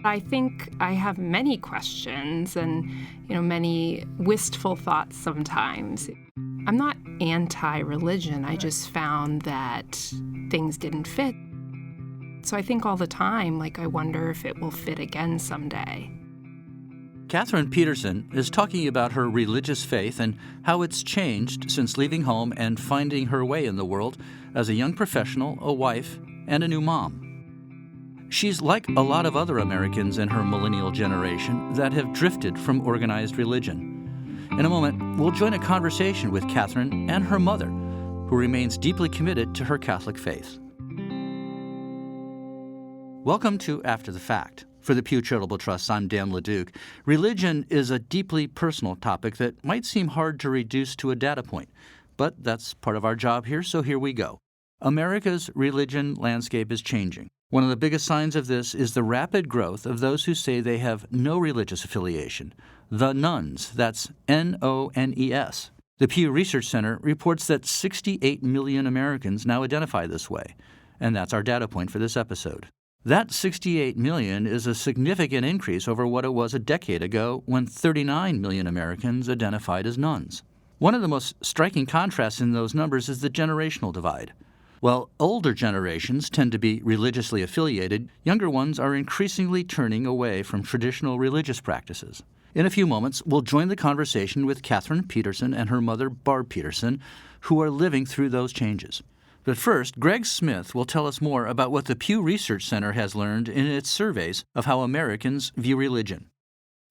I think I have many questions and, many wistful thoughts sometimes. I'm not anti-religion. I just found that things didn't fit. So I think all the time, I wonder if it will fit again someday. Catherine Peterson is talking about her religious faith and how it's changed since leaving home and finding her way in the world as a young professional, a wife, and a new mom. She's like a lot of other Americans in her millennial generation that have drifted from organized religion. In a moment, we'll join a conversation with Catherine and her mother, who remains deeply committed to her Catholic faith. Welcome to After the Fact. For the Pew Charitable Trust, I'm Dan LeDuc. Religion is a deeply personal topic that might seem hard to reduce to a data point, but that's part of our job here, so here we go. America's religion landscape is changing. One of the biggest signs of this is the rapid growth of those who say they have no religious affiliation. The Nuns, that's N-O-N-E-S. The Pew Research Center reports that 68 million Americans now identify this way, and that's our data point for this episode. That 68 million is a significant increase over what it was a decade ago when 39 million Americans identified as nuns. One of the most striking contrasts in those numbers is the generational divide. While older generations tend to be religiously affiliated, younger ones are increasingly turning away from traditional religious practices. In a few moments, we'll join the conversation with Catherine Peterson and her mother, Barb Peterson, who are living through those changes. But first, Greg Smith will tell us more about what the Pew Research Center has learned in its surveys of how Americans view religion.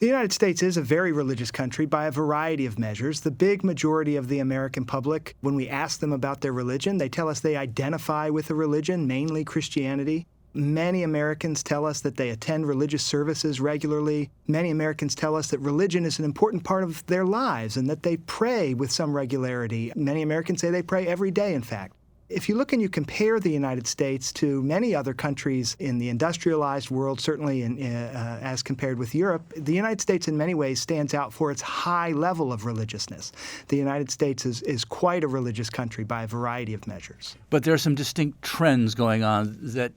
The United States is a very religious country by a variety of measures. The big majority of the American public, when we ask them about their religion, they tell us they identify with a religion, mainly Christianity. Many Americans tell us that they attend religious services regularly. Many Americans tell us that religion is an important part of their lives and that they pray with some regularity. Many Americans say they pray every day, in fact. If you look and you compare the United States to many other countries in the industrialized world, certainly as compared with Europe, the United States in many ways stands out for its high level of religiousness. The United States is quite a religious country by a variety of measures. But there are some distinct trends going on that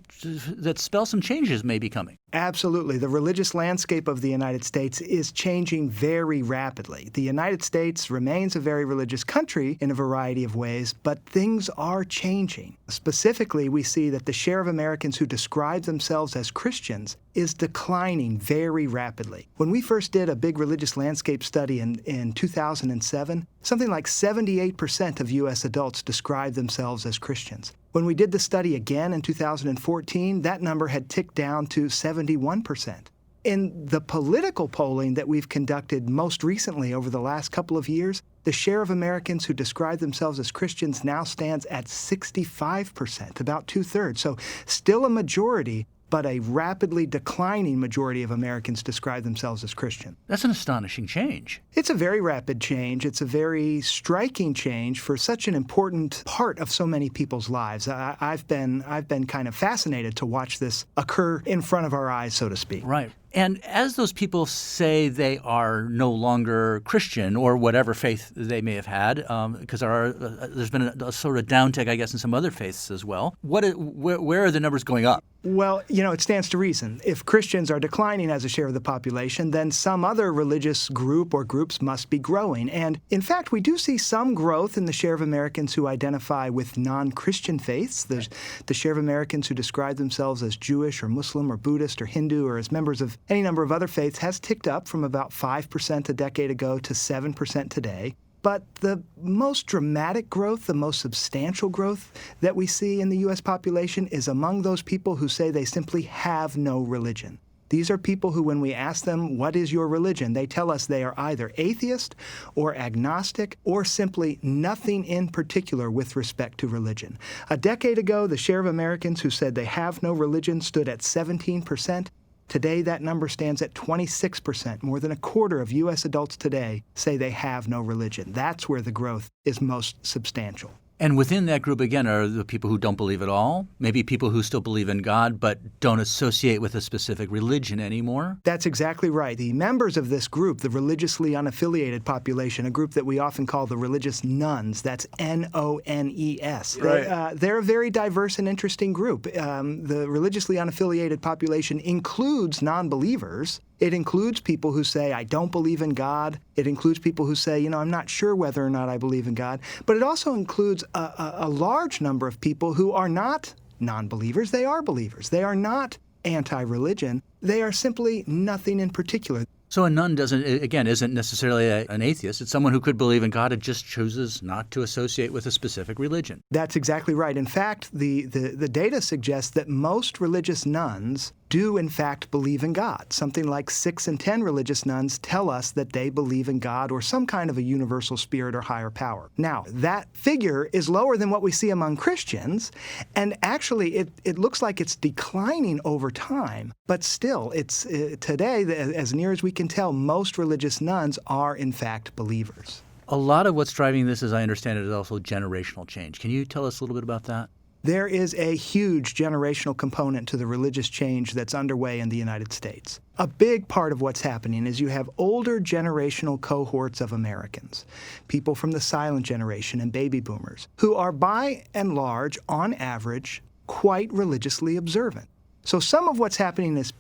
spell some changes may be coming. Absolutely. The religious landscape of the United States is changing very rapidly. The United States remains a very religious country in a variety of ways, but things are changing. Specifically, we see that the share of Americans who describe themselves as Christians is declining very rapidly. When we first did a big religious landscape study in 2007, something like 78% of U.S. adults described themselves as Christians. When we did the study again in 2014, that number had ticked down to 71%. In the political polling that we've conducted most recently over the last couple of years, the share of Americans who describe themselves as Christians now stands at 65%, about two-thirds. So still a majority, but a rapidly declining majority of Americans describe themselves as Christian. That's an astonishing change. It's a very rapid change. It's a very striking change for such an important part of so many people's lives. I've been kind of fascinated to watch this occur in front of our eyes, so to speak. Right. And as those people say they are no longer Christian or whatever faith they may have had, because there's been a sort of downtick, I guess, in some other faiths as well. Where are the numbers going up? Well, it stands to reason. If Christians are declining as a share of the population, then some other religious group or groups must be growing. And in fact, we do see some growth in the share of Americans who identify with non-Christian faiths. There's the share of Americans who describe themselves as Jewish or Muslim or Buddhist or Hindu or as members of any number of other faiths has ticked up from about 5% a decade ago to 7% today. But the most dramatic growth, the most substantial growth that we see in the U.S. population is among those people who say they simply have no religion. These are people who, when we ask them, what is your religion, they tell us they are either atheist or agnostic or simply nothing in particular with respect to religion. A decade ago, the share of Americans who said they have no religion stood at 17%. Today, that number stands at 26%. More than a quarter of U.S. adults today say they have no religion. That's where the growth is most substantial. And within that group, again, are the people who don't believe at all, maybe people who still believe in God but don't associate with a specific religion anymore? That's exactly right. The members of this group, the religiously unaffiliated population, a group that we often call the Religious Nuns, that's N-O-N-E-S. Right. They're a very diverse and interesting group. The religiously unaffiliated population includes non-believers. It includes people who say, I don't believe in God. It includes people who say, I'm not sure whether or not I believe in God. But it also includes a large number of people who are not non-believers. They are believers. They are not anti-religion. They are simply nothing in particular. So a nun isn't necessarily an atheist. It's someone who could believe in God and just chooses not to associate with a specific religion. That's exactly right. In fact, the data suggests that most religious nuns do in fact believe in God. Something like 6 in 10 religious nuns tell us that they believe in God or some kind of a universal spirit or higher power. Now, that figure is lower than what we see among Christians, and actually it looks like it's declining over time, but still, it's today, as near as we can tell, most religious nuns are in fact believers. A lot of what's driving this, as I understand it, is also generational change. Can you tell us a little bit about that? There is a huge generational component to the religious change that's underway in the United States. A big part of what's happening is you have older generational cohorts of Americans, people from the silent generation and baby boomers, who are by and large, on average, quite religiously observant. So some of what's happening is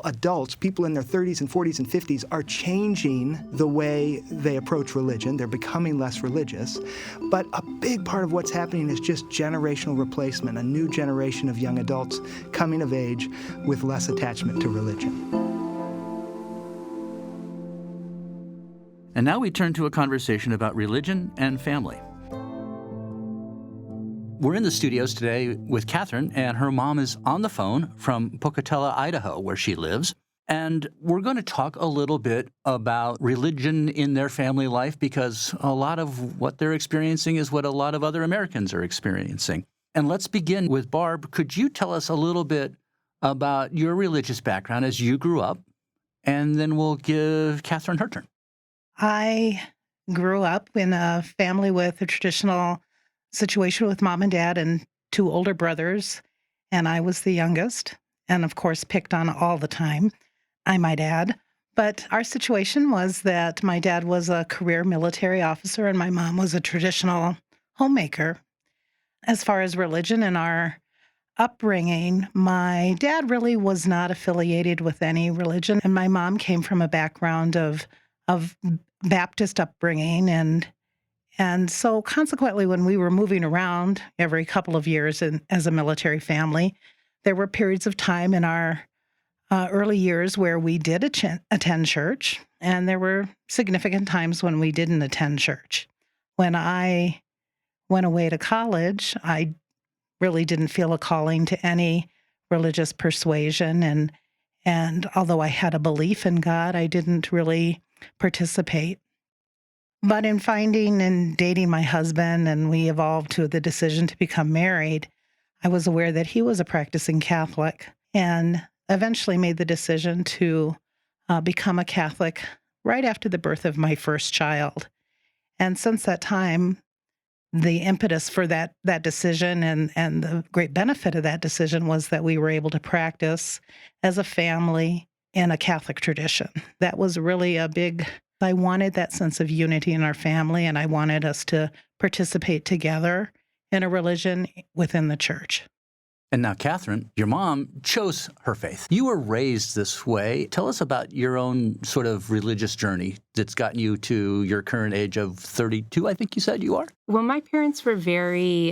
adults, people in their 30s and 40s and 50s, are changing the way they approach religion. They're becoming less religious. But a big part of what's happening is just generational replacement, a new generation of young adults coming of age with less attachment to religion. And now we turn to a conversation about religion and family. We're in the studios today with Catherine, and her mom is on the phone from Pocatello, Idaho, where she lives. And we're going to talk a little bit about religion in their family life, because a lot of what they're experiencing is what a lot of other Americans are experiencing. And let's begin with Barb. Could you tell us a little bit about your religious background as you grew up? And then we'll give Catherine her turn. I grew up in a family with a traditional situation with mom and dad and 2 older brothers, and I was the youngest, and of course picked on all the time, I might add. But our situation was that my dad was a career military officer and my mom was a traditional homemaker. As far as religion and our upbringing, my dad really was not affiliated with any religion, and my mom came from a background of Baptist upbringing, and so consequently, when we were moving around every couple of years as a military family, there were periods of time in our early years where we did attend church, and there were significant times when we didn't attend church. When I went away to college, I really didn't feel a calling to any religious persuasion, and although I had a belief in God, I didn't really participate. But in finding and dating my husband, and we evolved to the decision to become married, I was aware that he was a practicing Catholic and eventually made the decision to become a Catholic right after the birth of my first child. And since that time, the impetus for that decision and the great benefit of that decision was that we were able to practice as a family in a Catholic tradition. That was really I wanted that sense of unity in our family, and I wanted us to participate together in a religion within the church. And now, Catherine, your mom chose her faith. You were raised this way. Tell us about your own sort of religious journey that's gotten you to your current age of 32, I think you said you are? Well, my parents were very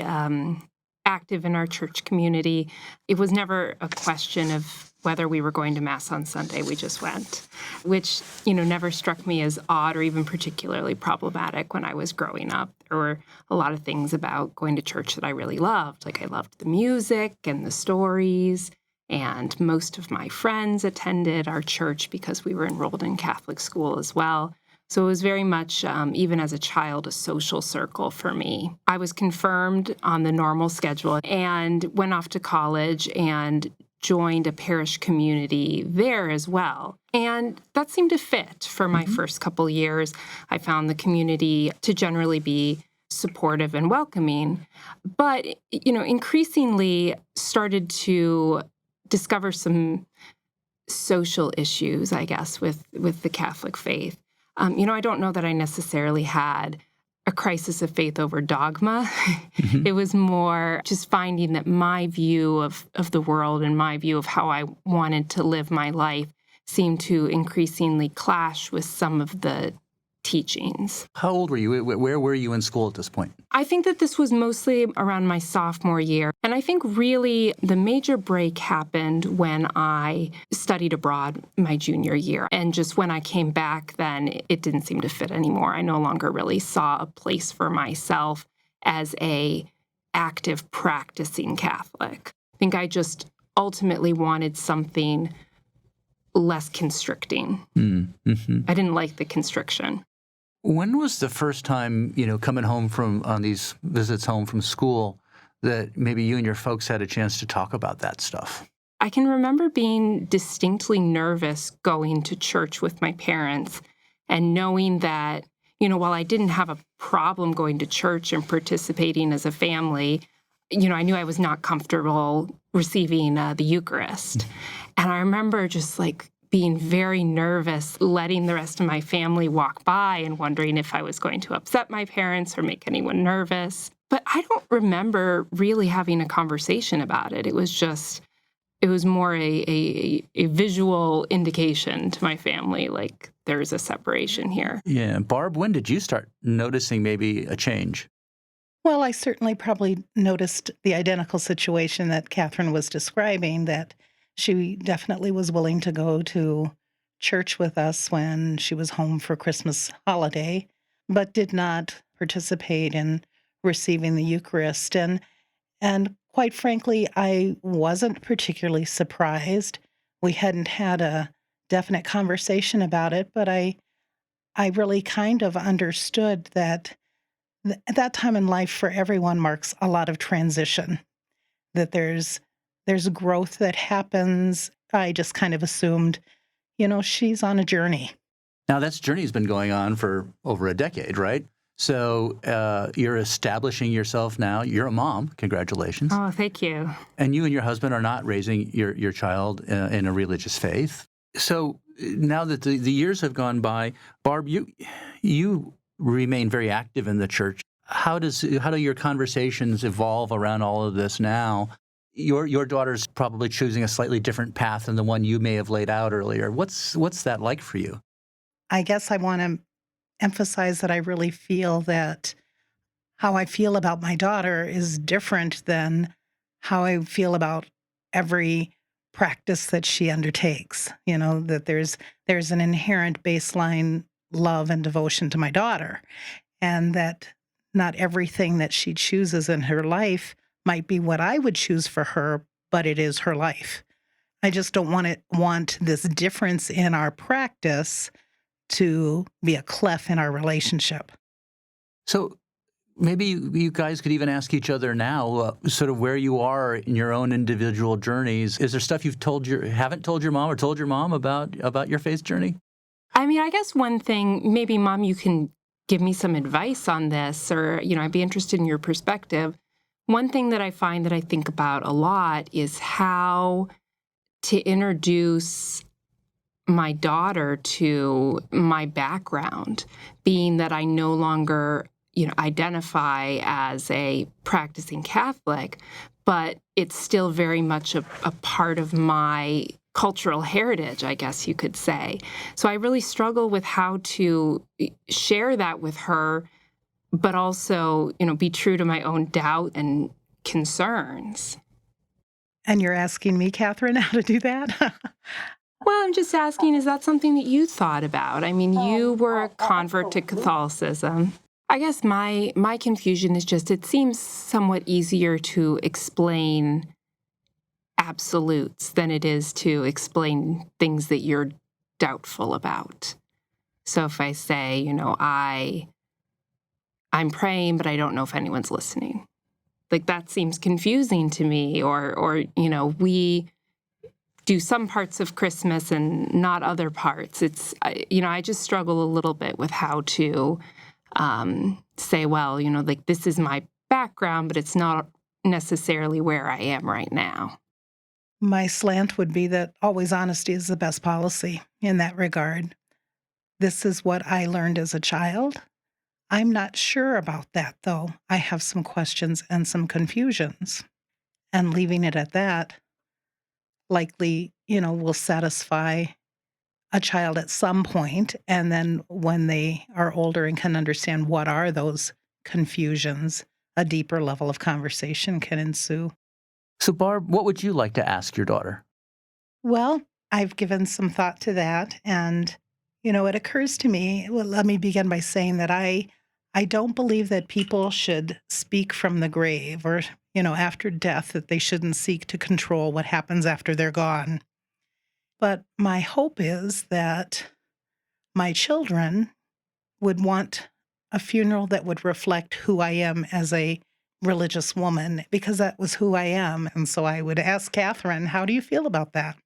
active in our church community. It was never a question of whether we were going to Mass on Sunday. We just went, which, never struck me as odd or even particularly problematic when I was growing up. There were a lot of things about going to church that I really loved. Like I loved the music and the stories, and most of my friends attended our church because we were enrolled in Catholic school as well. So it was very much, even as a child, a social circle for me. I was confirmed on the normal schedule and went off to college and joined a parish community there as well. And that seemed to fit for my first couple years. I found the community to generally be supportive and welcoming, but, increasingly started to discover some social issues, I guess, with the Catholic faith. I don't know that I necessarily had a crisis of faith over dogma. Mm-hmm. It was more just finding that my view of the world and my view of how I wanted to live my life seemed to increasingly clash with some of the teachings. How old were you? Where were you in school at this point? I think that this was mostly around my sophomore year. And I think really the major break happened when I studied abroad my junior year. And just when I came back, then it didn't seem to fit anymore. I no longer really saw a place for myself as a active practicing Catholic. I think I just ultimately wanted something less constricting. Mm-hmm. I didn't like the constriction. When was the first time, coming home on these visits home from school, that maybe you and your folks had a chance to talk about that stuff? I can remember being distinctly nervous going to church with my parents and knowing that, while I didn't have a problem going to church and participating as a family, I knew I was not comfortable receiving the Eucharist. And I remember just being very nervous, letting the rest of my family walk by and wondering if I was going to upset my parents or make anyone nervous. But I don't remember really having a conversation about it. It was more a visual indication to my family, there's a separation here. Yeah. Barb, when did you start noticing maybe a change? Well, I certainly probably noticed the identical situation that Catherine was describing, that she definitely was willing to go to church with us when she was home for Christmas holiday, but did not participate in receiving the Eucharist. And quite frankly, I wasn't particularly surprised. We hadn't had a definite conversation about it, but I really kind of understood that at that time in life for everyone marks a lot of transition, that there's growth that happens. I just kind of assumed, she's on a journey. Now, that journey's been going on for over a decade, right? So you're establishing yourself now. You're a mom. Congratulations. Oh, thank you. And you and your husband are not raising your child in a religious faith. So now that the years have gone by, Barb, you remain very active in the church. How do your conversations evolve around all of this now? Your daughter's probably choosing a slightly different path than the one you may have laid out earlier. What's that like for you? I guess I want to emphasize that I really feel that how I feel about my daughter is different than how I feel about every practice that she undertakes. That there's an inherent baseline love and devotion to my daughter, and that not everything that she chooses in her life might be what I would choose for her, but it is her life. I just don't want this difference in our practice to be a cleft in our relationship. So maybe you guys could even ask each other now, sort of where you are in your own individual journeys. Is there stuff you've haven't told your mom or told your mom about your faith journey? I mean, I guess one thing, maybe Mom, you can give me some advice on this, or, I'd be interested in your perspective. One thing that I find that I think about a lot is how to introduce my daughter to my background, being that I no longer, identify as a practicing Catholic, but it's still very much a part of my cultural heritage, I guess you could say. So I really struggle with how to share that with her, but also, be true to my own doubt and concerns. And you're asking me, Catherine, how to do that? Well, I'm just asking, is that something that you thought about? I mean, you were a convert to Catholicism. I guess my confusion is just it seems somewhat easier to explain absolutes than it is to explain things that you're doubtful about. So if I say, I'm praying, but I don't know if anyone's listening. That seems confusing to me, or we do some parts of Christmas and not other parts. I just struggle a little bit with how to say, well, like this is my background, but it's not necessarily where I am right now. My slant would be that always honesty is the best policy in that regard. This is what I learned as a child. I'm not sure about that, though. I have some questions and some confusions. And leaving it at that likely, will satisfy a child at some point. And then when they are older and can understand what are those confusions, a deeper level of conversation can ensue. So, Barb, what would you like to ask your daughter? Well, I've given some thought to that. And, it occurs to me, well, let me begin by saying that I don't believe that people should speak from the grave or, after death, that they shouldn't seek to control what happens after they're gone. But my hope is that my children would want a funeral that would reflect who I am as a religious woman, because that was who I am. And so I would ask Catherine, how do you feel about that?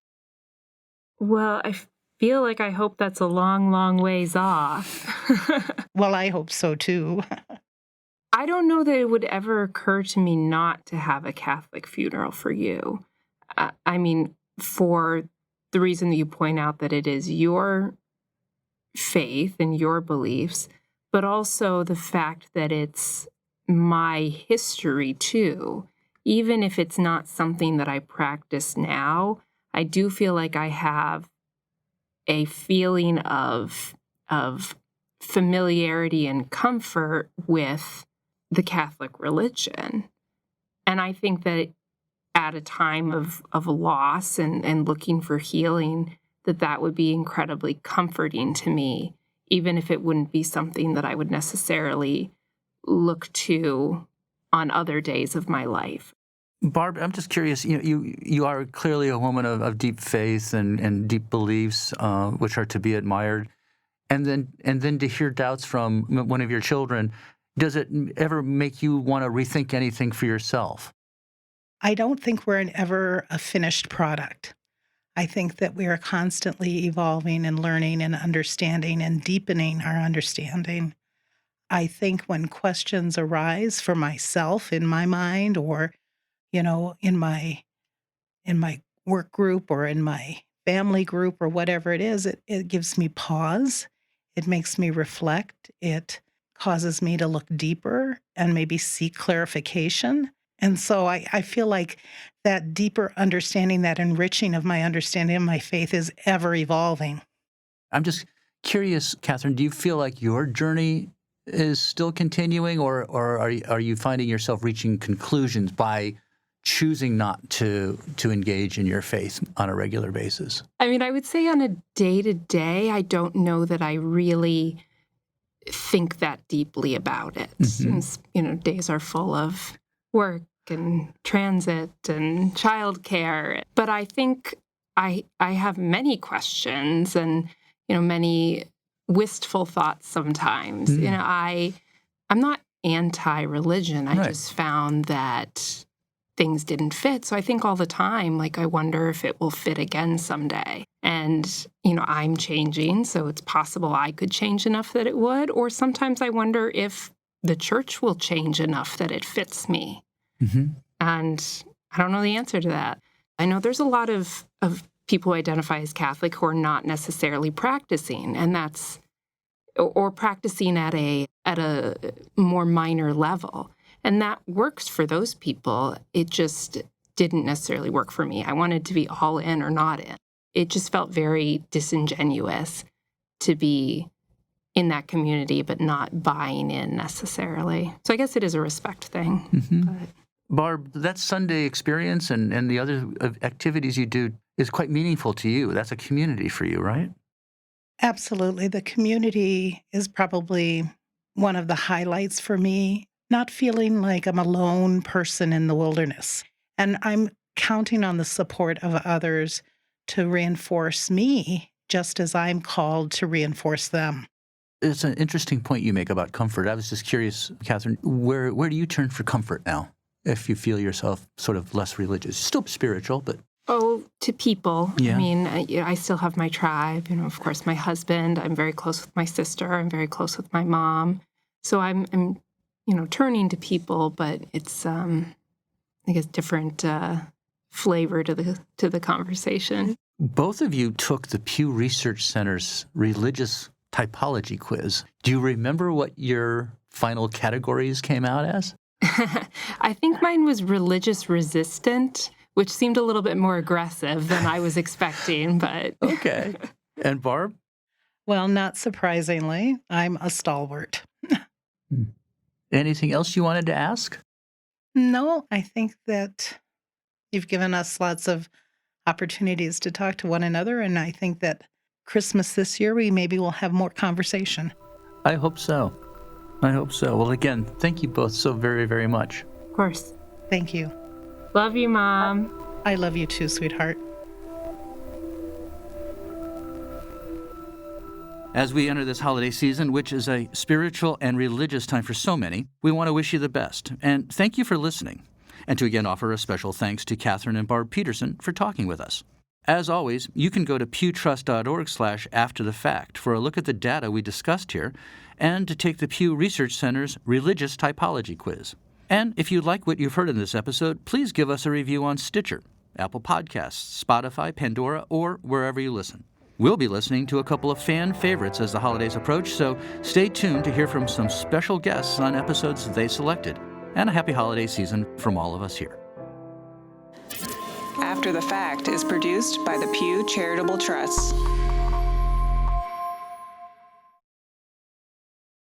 Well, I feel like I hope that's a long, long ways off. Well, I hope so too. I don't know that it would ever occur to me not to have a Catholic funeral for you. I mean, for the reason that you point out that it is your faith and your beliefs, but also the fact that it's my history too. Even if it's not something that I practice now, I do feel like I have a feeling of familiarity and comfort with the Catholic religion. And I think that at a time of loss and looking for healing, that would be incredibly comforting to me, even if it wouldn't be something that I would necessarily look to on other days of my life. Barb, I'm just curious, you are clearly a woman of deep faith and deep beliefs, which are to be admired. And then to hear doubts from one of your children, does it ever make you want to rethink anything for yourself? I don't think we're ever a finished product. I think that we are constantly evolving and learning and understanding and deepening our understanding. I think when questions arise for myself in my mind or, in my work group or in my family group or whatever it is, it gives me pause. It makes me reflect. It causes me to look deeper and maybe seek clarification. And so I feel like that deeper understanding, that enriching of my understanding of my faith is ever evolving. I'm just curious, Catherine, do you feel like your journey is still continuing, or are you finding yourself reaching conclusions by choosing not to engage in your faith on a regular basis? I mean, I would say on a day-to-day, I don't know that I really think that deeply about it. Mm-hmm. Since, days are full of work and transit and childcare. But I think I have many questions and, many wistful thoughts sometimes. Mm. I'm not anti-religion. I Right. just found that things didn't fit. So I think all the time, like, I wonder if it will fit again someday. And, I'm changing, so it's possible I could change enough that it would. Or sometimes I wonder if the church will change enough that it fits me. Mm-hmm. And I don't know the answer to that. I know there's a lot of people who identify as Catholic who are not necessarily practicing, and that's, or practicing at a more minor level. And that works for those people. It just didn't necessarily work for me. I wanted to be all in or not in. It just felt very disingenuous to be in that community, but not buying in necessarily. So I guess it is a respect thing. Mm-hmm. But Barb, that Sunday experience and the other activities you do is quite meaningful to you. That's a community for you, right? Absolutely. The community is probably one of the highlights for me, not feeling like I'm a lone person in the wilderness. And I'm counting on the support of others to reinforce me, just as I'm called to reinforce them. It's an interesting point you make about comfort. I was just curious, Catherine, where do you turn for comfort now if you feel yourself sort of less religious? Still spiritual, but... Oh, to people. Yeah. I mean, I still have my tribe. Of course, my husband. I'm very close with my sister. I'm very close with my mom. So I'm turning to people, but it's I guess different flavor to the conversation. Both of you took the Pew Research Center's religious typology quiz. Do you remember what your final categories came out as? I think mine was religious resistant, which seemed a little bit more aggressive than I was expecting, but... Okay. And Barb? Well, not surprisingly, I'm a stalwart. Anything else you wanted to ask? No, I think that you've given us lots of opportunities to talk to one another, and I think that Christmas this year, we maybe will have more conversation. I hope so. Well, again, thank you both so very, very much. Of course. Thank you. Love you, Mom. I love you too, sweetheart. As we enter this holiday season, which is a spiritual and religious time for so many, we want to wish you the best. And thank you for listening. And to again offer a special thanks to Catherine and Barb Peterson for talking with us. As always, you can go to pewtrust.org/afterthefact for a look at the data we discussed here and to take the Pew Research Center's Religious Typology quiz. And if you like what you've heard in this episode, please give us a review on Stitcher, Apple Podcasts, Spotify, Pandora, or wherever you listen. We'll be listening to a couple of fan favorites as the holidays approach, so stay tuned to hear from some special guests on episodes they selected. And a happy holiday season from all of us here. After the Fact is produced by the Pew Charitable Trust.